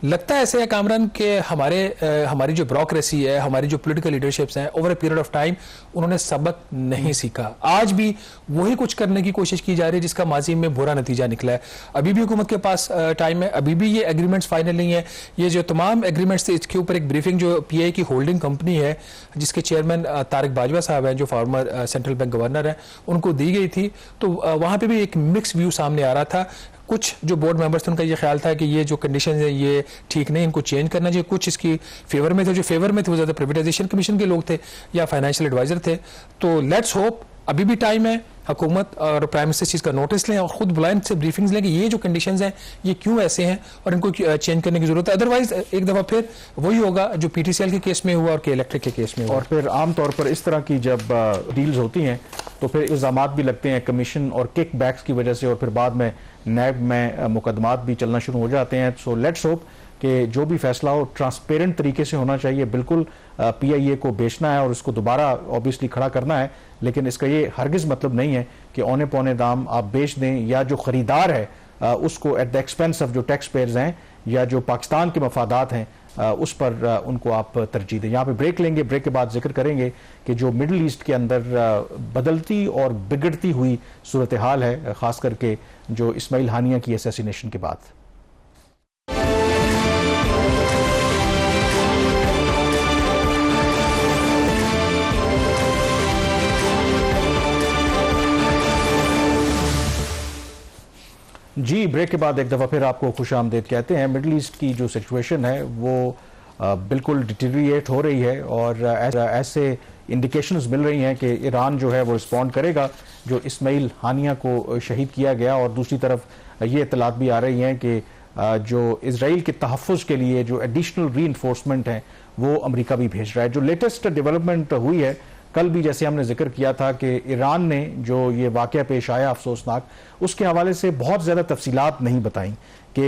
लगता है ऐसे है कामरान कि हमारी जो ब्यूरोक्रेसी है, हमारी जो पॉलिटिकल लीडरशिप्स हैं, over a period of time उन्होंने सबक नहीं सीखा। आज भी वही कुछ करने की कोशिश की जा रही है जिसका माजी में बुरा नतीजा निकला है। अभी भी हुकूमत के पास टाइम है, अभी भी ये एग्रीमेंट्स फाइनल नहीं है। ये जो तमाम एग्रीमेंट्स थे इसके ऊपर एक ब्रीफिंग जो PIA की होल्डिंग कंपनी है जिसके चेयरमैन तारिक बाजवा साहब हैं, जो फॉर्मर सेंट्रल बैंक गवर्नर हैं, उनको दी गई थी। तो वहाँ पर भी एक मिक्स व्यू सामने आ रहा था। कुछ जो बोर्ड मेंबर्स थे उनका ये ख्याल था कि ये जो कंडीशन है ये ठीक नहीं, इनको चेंज करना चाहिए। कुछ इसकी फेवर में थे, जो फेवर में थे वो ज़्यादा प्राइवेटाइजेशन कमीशन के लोग थे या फाइनेंशियल एडवाइजर थे। तो लेट्स होप अभी भी टाइम है, हुकूमत और प्राइम मिनिस्टर चीज़ का नोटिस लें और खुद बुलाएं से ब्रीफिंग्स लें कि ये जो कंडीशंस हैं ये क्यों ऐसे हैं और इनको चेंज करने की जरूरत है। अदरवाइज एक दफ़ा फिर वही होगा जो PTCL के केस में हुआ और के इलेक्ट्रिक के केस में हुआ। और फिर आमतौर पर इस तरह की जब डील्स होती हैं तो फिर इल्ज़ामात भी लगते हैं कमीशन और किक बैक्स की वजह से, और फिर बाद में नैब में मुकदमात भी चलना शुरू हो जाते हैं। सो लेट्स होप कि जो भी फैसला हो ट्रांसपेरेंट तरीके से होना चाहिए। बिल्कुल PIA को बेचना है और उसको दोबारा ऑब्वियसली खड़ा करना है, लेकिन इसका ये हरगिज़ मतलब नहीं है कि औने पौने दाम आप बेच दें या जो ख़रीदार है उसको एट द एक्सपेंस ऑफ जो टैक्स पेयर्स हैं या जो पाकिस्तान के मफादात हैं उस पर उनको आप तरजीह दें। यहाँ पे ब्रेक लेंगे, ब्रेक के बाद जिक्र करेंगे कि जो मिडल ईस्ट के अंदर बदलती और बिगड़ती हुई सूरत हाल है, ख़ास करके जो इस्माइल हानिया की असैसिनेशन के बाद। जी, ब्रेक के बाद एक दफ़ा फिर आपको खुशामदीद कहते हैं। मिडल ईस्ट की जो सिचुएशन है वो बिल्कुल डिटेरिएट हो रही है और ऐसे इंडिकेशंस मिल रही हैं कि ईरान जो है वो रिस्पॉन्ड करेगा जो इस्माइल हानिया को शहीद किया गया। और दूसरी तरफ ये इतलात भी आ रही हैं कि जो इसराइल के तहफ़्फ़ुज़ के लिए जो एडिशनल रीइंफोर्समेंट है वो अमेरिका भी भेज रहा है। जो लेटेस्ट डेवलपमेंट हुई है, कल भी जैसे हमने जिक्र किया था कि ईरान ने जो ये वाक़या पेश आया अफसोसनाक, उसके हवाले से बहुत ज़्यादा तफसीलात नहीं बताई कि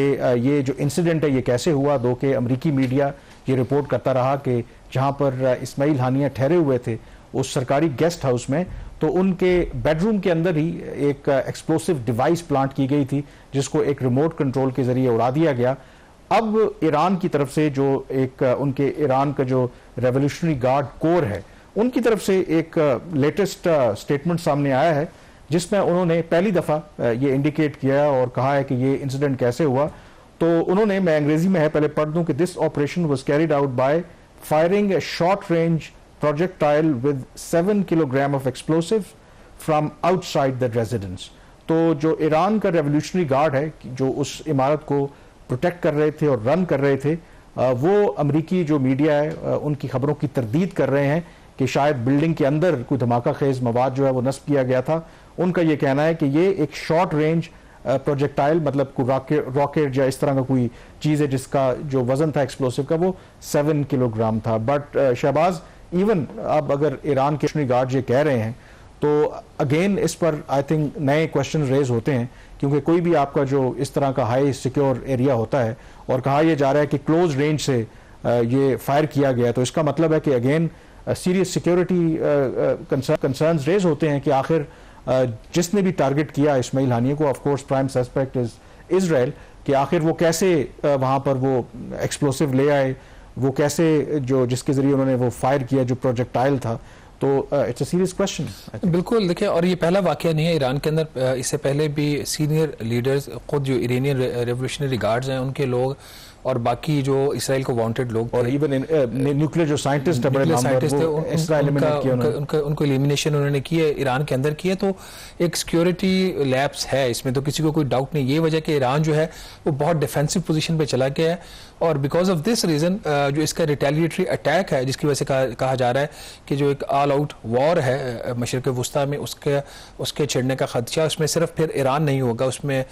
ये जो इंसिडेंट है ये कैसे हुआ। दो कि अमरीकी मीडिया ये रिपोर्ट करता रहा कि जहाँ पर इस्माइल हानिया ठहरे हुए थे उस सरकारी गेस्ट हाउस में, तो उनके बेडरूम के अंदर ही एक एक्सप्लोसिव डिवाइस प्लांट की गई थी जिसको एक रिमोट कंट्रोल के जरिए उड़ा दिया गया। अब ईरान की तरफ से जो एक उनके ईरान का जो रेवोल्यूशनरी गार्ड कोर है उनकी तरफ से एक लेटेस्ट स्टेटमेंट सामने आया है जिसमें उन्होंने पहली दफ़ा ये इंडिकेट किया और कहा है कि ये इंसिडेंट कैसे हुआ। तो उन्होंने, मैं अंग्रेजी में है पहले पढ़ दूं, कि this operation was carried out by firing A short range projectile with 7 kilogram of explosive from outside the residence. तो जो ईरान का रेवोल्यूशनरी गार्ड है जो उस इमारत को प्रोटेक्ट कर रहे थे और रन कर रहे थे, वो अमरीकी जो मीडिया है उनकी खबरों की तरदीद कर रहे हैं कि शायद बिल्डिंग के अंदर कोई धमाका खेज मवाद जो है वो नस्ब किया गया था। उनका ये कहना है कि ये एक शॉर्ट रेंज प्रोजेक्टाइल, मतलब रॉकेट या इस तरह का कोई चीज़ है जिसका जो वजन था एक्सप्लोसिव का वो 7 किलोग्राम था। बट शहबाज, इवन अब अगर ईरान के गार्ड ये कह रहे हैं तो अगेन इस पर आई थिंक नए क्वेश्चन रेज होते हैं, क्योंकि कोई भी आपका जो इस तरह का हाई सिक्योर एरिया होता है और कहा यह जा रहा है कि क्लोज रेंज से ये फायर किया गया, तो इसका मतलब है कि again serious security concerns raise होते हैं कि आखिर जिसने भी टारगेट किया इस्माइल हानिया को, of course prime suspect is Israel, कि आखिर वो कैसे वहां पर वो एक्सप्लोसिव ले आए, वो कैसे जो जिसके जरिए उन्होंने वो फायर किया जो प्रोजेक्टाइल था। तो इट्स अ सीरियस क्वेश्चन। बिल्कुल, देखिए, और ये पहला वाकया नहीं है ईरान के अंदर। इससे पहले भी सीनियर लीडर्स, खुद जो इरानियन रेवोल्यूशनरी गार्ड्स हैं उनके लोग और बाकी जो इसराइल को वांटेड लोग और इवन न्यूक्लियर जो साइंटिस्ट थे उनको एलिमिनेशन उन्होंने की है, ईरान के अंदर की है। तो एक सिक्योरिटी लैप्स है इसमें, तो किसी को कोई डाउट नहीं। ये वजह कि ईरान जो है वो बहुत डिफेंसिव पोजीशन पे चला गया है और बिकॉज ऑफ दिस रीजन जो इसका रिटेलिएटरी अटैक है जिसकी वजह से कहा जा रहा है कि जो एक ऑल आउट वॉर है मशरिक़ वुस्ता में उसके छिड़ने का खदशा, उसमें सिर्फ फिर ईरान नहीं होगा, उसमें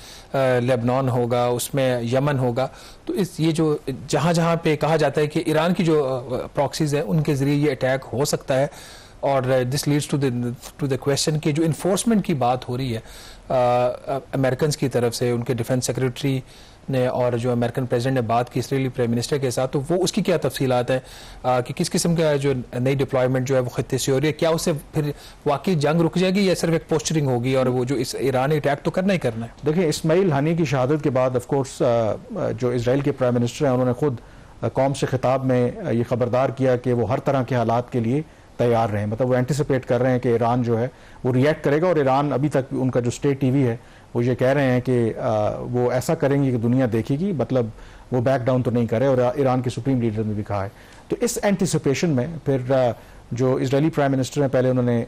लेबनान होगा, उसमें यमन होगा। तो ये जो जहां पे कहा जाता है कि ईरान की जो प्रॉक्सीज है उनके जरिए ये अटैक हो सकता है। और this leads to the question कि जो इन्फोर्समेंट की बात हो रही है अमेरिकन की तरफ से, उनके डिफेंस सेक्रेटरी ने और जो अमेरिकन प्रेसिडेंट ने बात की इसराइली प्राइम मिनिस्टर के साथ, तो वो उसकी क्या तफसीलात हैं कि किस किस्म का जो नई डिप्लॉयमेंट जो है वो खत्ते से हो रही है, क्या उससे फिर वाकई जंग रुक जाएगी या सिर्फ एक पोस्टरिंग होगी और वो जो इस ईरानी अटैक तो करना ही करना है। देखिए, इस्माइल हानिया की शहादत के बाद ऑफ कोर्स जो इसराइल के प्राइम मिनिस्टर हैं उन्होंने खुद कौम से खिताब में ये खबरदार किया कि वो हर तरह के हालात के लिए तैयार रहें। मतलब वो एंटिसिपेट कर रहे हैं कि ईरान जो है वो रिएक्ट करेगा, और ईरान अभी तक उनका जो स्टेट टीवी है वो ये कह रहे हैं कि वो ऐसा करेंगे कि दुनिया देखेगी, मतलब वो बैक डाउन तो नहीं करे, और ईरान के सुप्रीम लीडर ने भी कहा है। तो इस एंटिसिपेशन में फिर जो इजरायली प्राइम मिनिस्टर हैं, पहले उन्होंने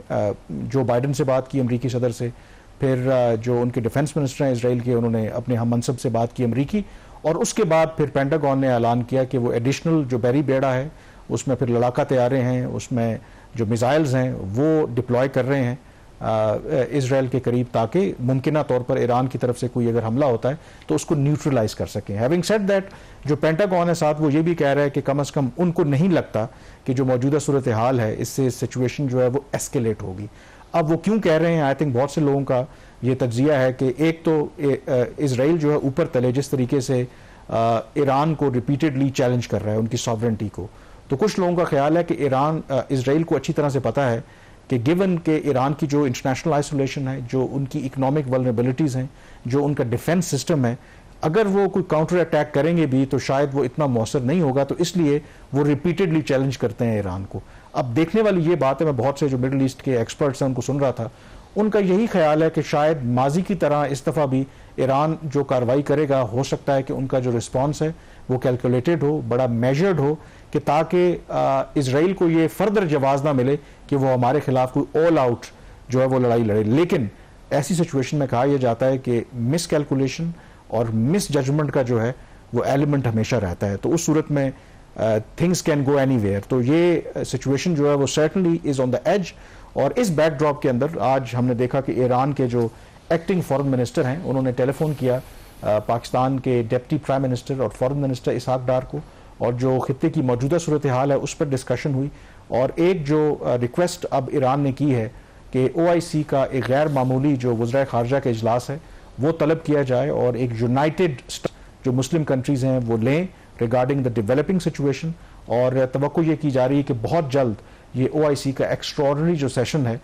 जो बाइडन से बात की अमरीकी सदर से, फिर जो उनके डिफेंस मिनिस्टर हैं इसराइल के, उन्होंने अपने हम मनसब से बात की अमरीकी, और उसके बाद फिर पेंटागन ने ऐलान किया कि वो एडिशनल जो बैरी बेड़ा है उसमें फिर लड़ाका तैयारे हैं, उसमें जो मिसाइल्स हैं वो डिप्लॉय कर रहे हैं इसराइल के करीब, ताकि मुमकिना तौर पर ईरान की तरफ से कोई अगर हमला होता है तो उसको न्यूट्रलाइज कर सकें। हैविंग सेड दैट, जो पेंटागन है साथ वो ये भी कह रहा है कि कम से कम उनको नहीं लगता कि जो मौजूदा सूरत हाल है इससे सिचुएशन जो है वो एस्केलेट होगी। अब वो क्यों कह रहे हैं, आई थिंक बहुत से लोगों का ये तज्जिया है कि एक तो इसराइल जो है ऊपर तले जिस तरीके से ईरान को रिपीटेडली चैलेंज कर रहा है उनकी सॉवरेंटी को, तो कुछ लोगों का ख्याल है कि ईरान इसराइल को अच्छी तरह से पता है कि गिवन के ईरान की जो इंटरनेशनल आइसोलेशन है, जो उनकी इकोनॉमिक वल्नरेबिलिटीज़ हैं, जो उनका डिफेंस सिस्टम है, अगर वो कोई काउंटर अटैक करेंगे भी तो शायद वो इतना मौसर नहीं होगा, तो इसलिए वो रिपीटेडली चैलेंज करते हैं ईरान को। अब देखने वाली ये बात है, मैं बहुत से जो मिडिल ईस्ट के एक्सपर्ट्स हैं उनको सुन रहा था, उनका यही ख्याल है कि शायद माजी की तरह इस दफ़ा भी ईरान जो कार्रवाई करेगा, हो सकता है कि उनका जो रिस्पॉन्स है वो कैलकुलेटेड हो, बड़ा मेजर्ड हो, कि ताकि इसराइल को ये फर्दर जवाब ना मिले कि वो हमारे खिलाफ कोई ऑल आउट जो है वो लड़ाई लड़े। लेकिन ऐसी सिचुएशन में कहा यह जाता है कि मिस कैलकुलेशन और मिस जजमेंट का जो है वो एलिमेंट हमेशा रहता है, तो उस सूरत में थिंग्स कैन गो एनीवेयर। तो ये सिचुएशन जो है वो certainly is on the edge, और इस बैकड्रॉप के अंदर आज हमने देखा कि ईरान के जो एक्टिंग फॉरेन मिनिस्टर हैं उन्होंने टेलीफोन किया पाकिस्तान के डिप्टी प्राइम मिनिस्टर और फॉरेन मिनिस्टर इसहाक डार को, और जो खित्ते की मौजूदा सूरत हाल है उस पर डिस्कशन हुई। और एक जो रिक्वेस्ट अब ईरान ने की है कि OIC का एक गैर मामूली जो वज़राए ख़ारजा का इजलास है वो तलब किया जाए और एक यूनाइटेड जो मुस्लिम कंट्रीज़ हैं वो लें रिगार्डिंग द डेवलपिंग सिचुएशन। और तवक्को ये की जा रही है कि बहुत जल्द ये OIC का एक्स्ट्राऑर्डिनरी जो सेशन है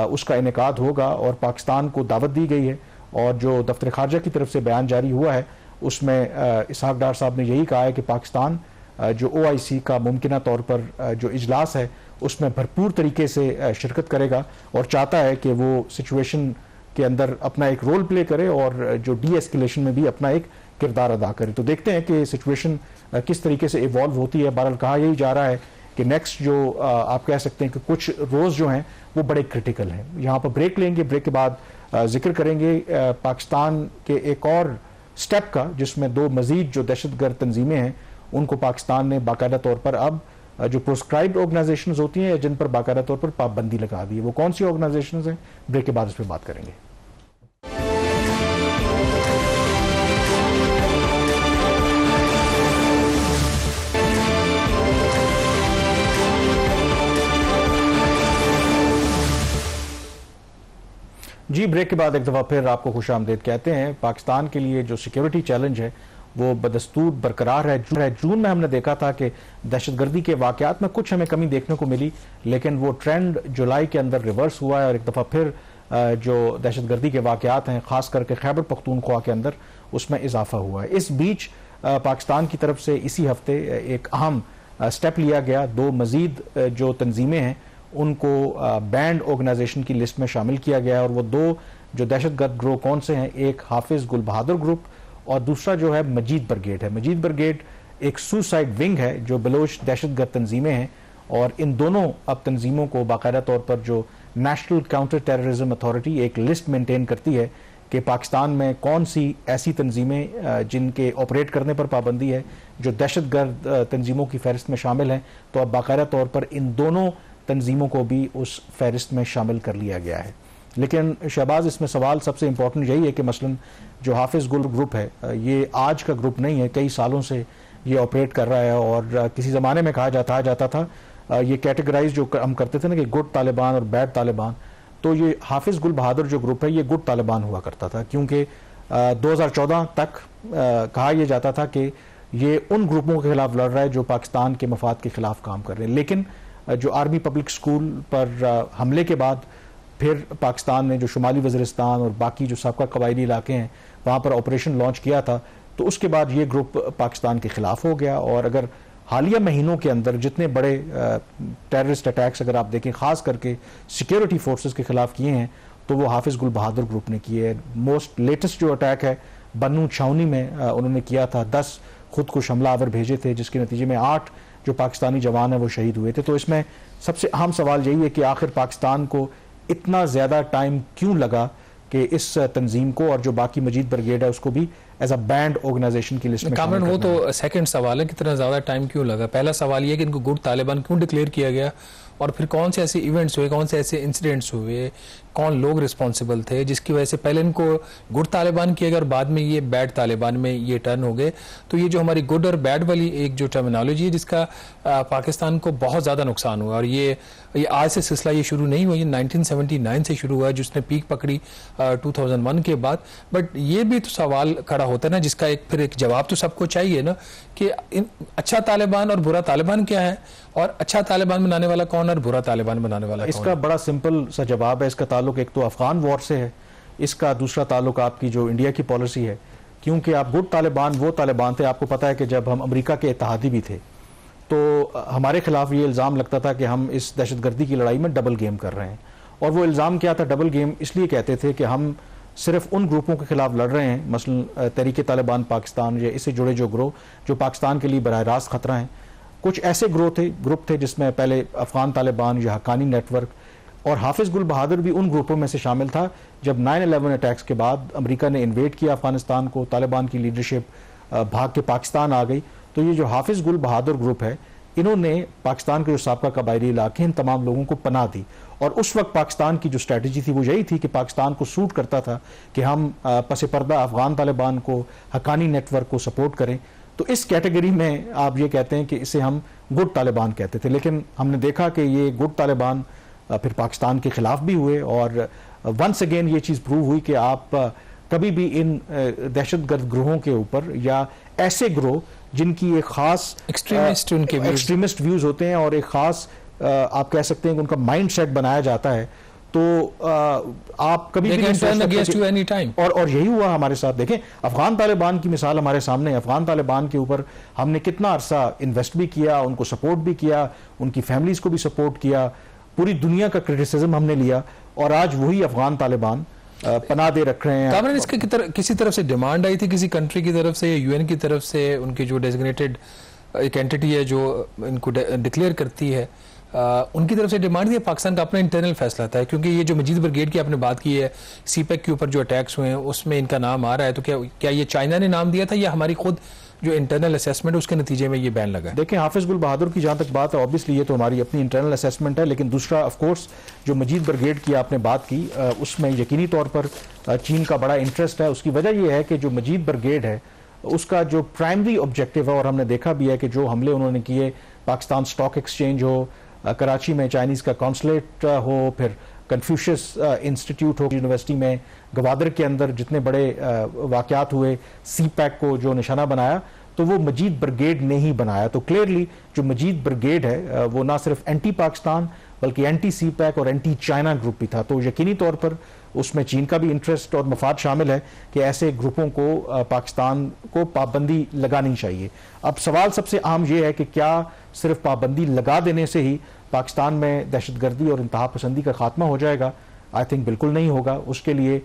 उसका इनेकाद होगा और पाकिस्तान को दावत दी गई है। और जो दफ्तर खारजा की तरफ से बयान जारी हुआ है उसमें इसहाक डार साहब ने यही कहा है कि पाकिस्तान जो OIC का मुमकिना तौर पर जो इजलास है उसमें भरपूर तरीके से शिरकत करेगा और चाहता है कि वो सिचुएशन के अंदर अपना एक रोल प्ले करे और जो डी एस्केलेशन में भी अपना एक किरदार अदा करे। तो देखते हैं कि सिचुएशन किस तरीके से इवॉल्व होती है। बहरहाल कहा यही जा रहा है कि नेक्स्ट जो आप कह सकते हैं कि कुछ रोज़ जो हैं वो बड़े क्रिटिकल हैं। यहाँ पर ब्रेक लेंगे, ब्रेक के बाद जिक्र करेंगे पाकिस्तान के एक और स्टेप का जिसमें दो मजीद जो दहशतगर्द तंजीमें हैं उनको पाकिस्तान ने बाकायदा तौर पर अब जो प्रोस्क्राइब्ड ऑर्गेनाइजेशंस होती हैं जिन पर बाकायदा तौर पर पाबंदी लगा दी है, वो कौन सी ऑर्गेनाइजेशंस हैं, ब्रेक के बाद इस पर बात करेंगे। जी, ब्रेक के बाद एक दफ़ा फिर आपको खुशामदीद कहते हैं। पाकिस्तान के लिए जो सिक्योरिटी चैलेंज है वो बदस्तूर बरकरार है। जून में हमने देखा था कि दहशतगर्दी के वाक़यात में कुछ हमें कमी देखने को मिली, लेकिन वो ट्रेंड जुलाई के अंदर रिवर्स हुआ है और एक दफ़ा फिर जो दहशतगर्दी के वाक़यात हैं ख़ास करके खैबर पख्तूनख्वा के अंदर उसमें इजाफा हुआ है। इस बीच पाकिस्तान की तरफ से इसी हफ्ते एक अहम स्टेप लिया गया। दो मजीद जो तंजीमें हैं उनको बैंड ऑर्गेनाइजेशन की लिस्ट में शामिल किया गया और वो दो जो दहशतगर्द ग्रोह कौन से हैं, एक हाफिज गुल बहादुर ग्रुप और दूसरा जो है मजीद ब्रिगेड है। मजीद ब्रिगेड एक सुसाइड विंग है जो बलोच दहशतगर्द तंजीमें हैं और इन दोनों अब तंजीमों को बाकायदा तौर पर जो नेशनल काउंटर टेररिज्म अथॉरिटी एक लिस्ट मेंटेन करती है कि पाकिस्तान में कौन सी ऐसी तंजीमें जिनके ऑपरेट करने पर पाबंदी है जो दहशतगर्द तंजीमों की फहरिस्त में शामिल हैं, तो अब बाकायदा तौर पर इन दोनों तंजीमों को भी उस फहरिस्त में शामिल कर लिया गया है। लेकिन शहबाज, इसमें सवाल सबसे इम्पोर्टेंट यही है कि मसलन जो हाफिज गुल ग्रुप है ये आज का ग्रुप नहीं है, कई सालों से ये ऑपरेट कर रहा है और किसी ज़माने में कहा जाता था ये कैटेगराइज जो हम करते थे ना कि गुड तालिबान और बैड तालिबान, तो ये हाफिज गुल बहादुर जो ग्रुप है ये गुड तालिबान हुआ करता था क्योंकि 2014 तक कहा यह जाता था कि ये उन ग्रुपों के खिलाफ लड़ रहा है जो पाकिस्तान के मफाद के खिलाफ काम कर रहे हैं। लेकिन जो आर्मी पब्लिक स्कूल पर हमले के बाद फिर पाकिस्तान ने जो शुमाली वज़ीरिस्तान और बाकी जो सबका कबायली इलाके हैं वहाँ पर ऑपरेशन लॉन्च किया था, तो उसके बाद ये ग्रुप पाकिस्तान के खिलाफ हो गया। और अगर हालिया महीनों के अंदर जितने बड़े टेररिस्ट अटैक्स अगर आप देखें खास करके सिक्योरिटी फोर्सेस के खिलाफ किए हैं तो वो हाफिज गुल बहादुर ग्रुप ने किए हैं। मोस्ट लेटेस्ट जो अटैक है बन्नू छावनी में उन्होंने किया था, 10 खुदकुश हमलावर भेजे थे जिसके नतीजे में 8 जो पाकिस्तानी जवान है वो शहीद हुए थे। तो इसमें सबसे अहम सवाल यही है कि आखिर पाकिस्तान को इतना ज़्यादा टाइम क्यों लगा कि इस तंजीम को और जो बाकी मजीद ब्रिगेड है उसको भी एज अ बैंड ऑर्गेनाइजेशन की लिस्ट में शामिल करना। वो तो सेकंड सवाल है, कितना ज़्यादा टाइम क्यों लगा। पहला सवाल ये कि इनको गुड तालिबान क्यों डिक्लेयर किया गया और फिर कौन से ऐसे इवेंट्स हुए, कौन से ऐसे इंसिडेंट्स हुए, कौन लोग रिस्पॉन्सिबल थे जिसकी वजह से पहले इनको गुड तालिबान किया गया और बाद में ये बैड तालिबान में ये टर्न हो गए। तो ये जो हमारी गुड और बैड वाली एक जो टर्मिनोलॉजी है जिसका पाकिस्तान को बहुत ज़्यादा नुकसान हुआ और ये आज से सिलसिला ये शुरू नहीं हुआ, ये 1979 से शुरू हुआ जिसने पीक पकड़ी 2001 के बाद। बट ये भी तो सवाल खड़ा होता है ना जिसका फिर एक जवाब तो सबको चाहिए ना कि अच्छा तालिबान और बुरा तालिबान क्या है और अच्छा तालिबान बनाने वाला कौन और बुरा तालिबान बनाने वाला कौन। इसका बड़ा सिंपल सा जवाब है। इसका ताल्लुक एक तो अफगान वॉर से है, इसका दूसरा ताल्लुक आपकी जो इंडिया की पॉलिसी है, क्योंकि आप गुड तालिबान वो तालिबान थे, आपको पता है कि जब हम अमेरिका के इत्तेहादी भी थे तो हमारे खिलाफ ये इल्ज़ाम लगता था कि हम इस दहशतगर्दी की लड़ाई में डबल गेम कर रहे हैं। और वो इल्ज़ाम क्या था डबल गेम, इसलिए कहते थे कि हम सिर्फ उन ग्रुपों के खिलाफ लड़ रहे हैं मसलन तहरीक तालिबान पाकिस्तान या इससे जुड़े जो ग्रोह जो पाकिस्तान के लिए बराह रास्त खतरा हैं। कुछ ऐसे ग्रुप थे जिसमें पहले अफगान तालिबान या हक्कानी नेटवर्क और हाफिज गुल बहादुर भी उन ग्रुपों में से शामिल था। जब 9/11 अटैक्स के बाद अमेरिका ने इन्वेड किया अफगानिस्तान को, तालिबान की लीडरशिप भाग के पाकिस्तान आ गई, तो ये जो हाफिज गुल बहादुर ग्रुप है इन्होंने पाकिस्तान के जो साबका कबायली इलाके इन तमाम लोगों को पनाह दी, और उस वक्त पाकिस्तान की जो स्ट्रेटजी थी वो यही थी कि पाकिस्तान को सूट करता था कि हम पसे पर्दा अफगान तालिबान को, हक्कानी नेटवर्क को सपोर्ट करें। तो इस कैटेगरी में आप ये कहते हैं कि इसे हम गुड तालिबान कहते थे, लेकिन हमने देखा कि ये गुड तालिबान फिर पाकिस्तान के खिलाफ भी हुए, और वंस अगेन ये चीज़ प्रूव हुई कि आप कभी भी इन दहशतगर्द ग्रोहों के ऊपर या ऐसे ग्रोह जिनकी एक खास एक्सट्रीमिस्ट व्यूज होते हैं और एक खास आप कह सकते हैं कि उनका माइंड सेट बनाया जाता है, तो आप कभी भी और यही हुआ हमारे साथ। देखें, अफगान तालिबान की मिसाल हमारे सामने है। अफगान तालिबान के ऊपर हमने कितना अरसा इन्वेस्ट भी किया, उनको सपोर्ट भी किया, उनकी फैमिलीज को भी सपोर्ट किया, पूरी दुनिया का क्रिटिसिज्म हमने लिया, और आज वही अफगान तालिबान पनाह दे रख रहे हैं। कामरान, इसके किसी तरफ से डिमांड आई थी किसी कंट्री की तरफ से, यूएन की तरफ से, उनकी जो डेजिग्नेटेड एक एंटिटी है जो इनको डिक्लेयर करती है, उनकी तरफ से डिमांड थी? पाकिस्तान का अपना इंटरनल फैसला था? क्योंकि ये जो मजीद ब्रिगेड की आपने बात की है, सीपेक के ऊपर जो अटैक्स हुए हैं उसमें इनका नाम आ रहा है, तो क्या ये चाइना ने नाम दिया था या हमारी खुद जो इंटरनल असेसमेंट उसके नतीजे में ये बैन लगा है? देखिए, हाफिज गुल बहादुर की जहां तक बात है, ऑब्वियसली ये तो हमारी अपनी इंटरनल असेसमेंट है, लेकिन दूसरा ऑफ कोर्स जो मजीद ब्रिगेड की आपने बात की, उसमें यकीनी तौर पर चीन का बड़ा इंटरेस्ट है। उसकी वजह यह है कि जो मजीद ब्रिगेड है उसका जो प्राइमरी ऑब्जेक्टिव है, और हमने देखा भी है कि जो हमले उन्होंने किए, पाकिस्तान स्टॉक एक्सचेंज हो, कराची में चाइनीज का कॉन्सुलेट हो, फिर कन्फ्यूशियस इंस्टीट्यूट हो यूनिवर्सिटी में, गवादर के अंदर जितने बड़े वाकयात हुए, सीपैक को जो निशाना बनाया, तो वो मजीद ब्रिगेड ने ही बनाया। तो क्लियरली जो मजीद ब्रिगेड है वो ना सिर्फ एंटी पाकिस्तान बल्कि एंटी सीपैक और एंटी चाइना ग्रुप भी था। तो यकीनी तौर पर उसमें चीन का भी इंटरेस्ट और मफाद शामिल है कि ऐसे ग्रुपों को पाकिस्तान को पाबंदी लगानी चाहिए। अब सवाल सबसे अहम यह है कि क्या सिर्फ पाबंदी लगा देने से ही पाकिस्तान में दहशतगर्दी और इंतहा पसंदी का खात्मा हो जाएगा? आई थिंक बिल्कुल नहीं होगा। उसके लिए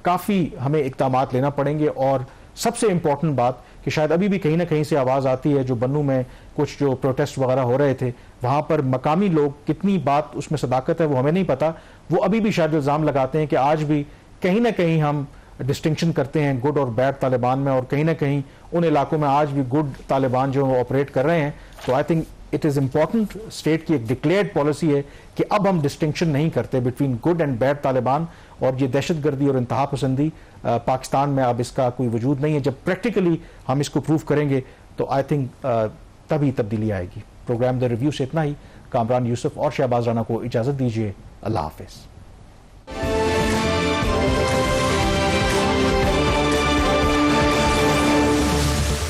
काफ़ी हमें इक़दामात लेना पड़ेंगे, और सबसे इंपॉर्टेंट बात कि शायद अभी भी कहीं ना कहीं से आवाज़ आती है, जो बन्नू में कुछ जो प्रोटेस्ट वगैरह हो रहे थे वहाँ पर मकामी लोग, कितनी बात उसमें सदाकत है वो हमें नहीं पता, वो अभी भी शायद इल्ज़ाम लगाते हैं कि आज भी कहीं ना कहीं हम डिस्टिंक्शन करते हैं गुड और बैड तालिबान में, और कहीं ना कहीं उन इलाकों में आज भी गुड तालिबान जो ऑपरेट कर रहे हैं। तो I think it is important, state की एक डिक्लेयर्ड पॉलिसी है कि अब हम डिस्टिंक्शन नहीं करते between good and bad Taliban, और ये दहशतगर्दी और इंतहा पसंदी पाकिस्तान में अब इसका कोई वजूद नहीं है। जब प्रैक्टिकली हम इसको प्रूव करेंगे तो आई थिंक तभी तब्दीली आएगी। प्रोग्राम द रिव्यू से इतना ही। कामरान यूसुफ और शहबाज राना को इजाज़त दीजिए। अल्लाह हाफिज़।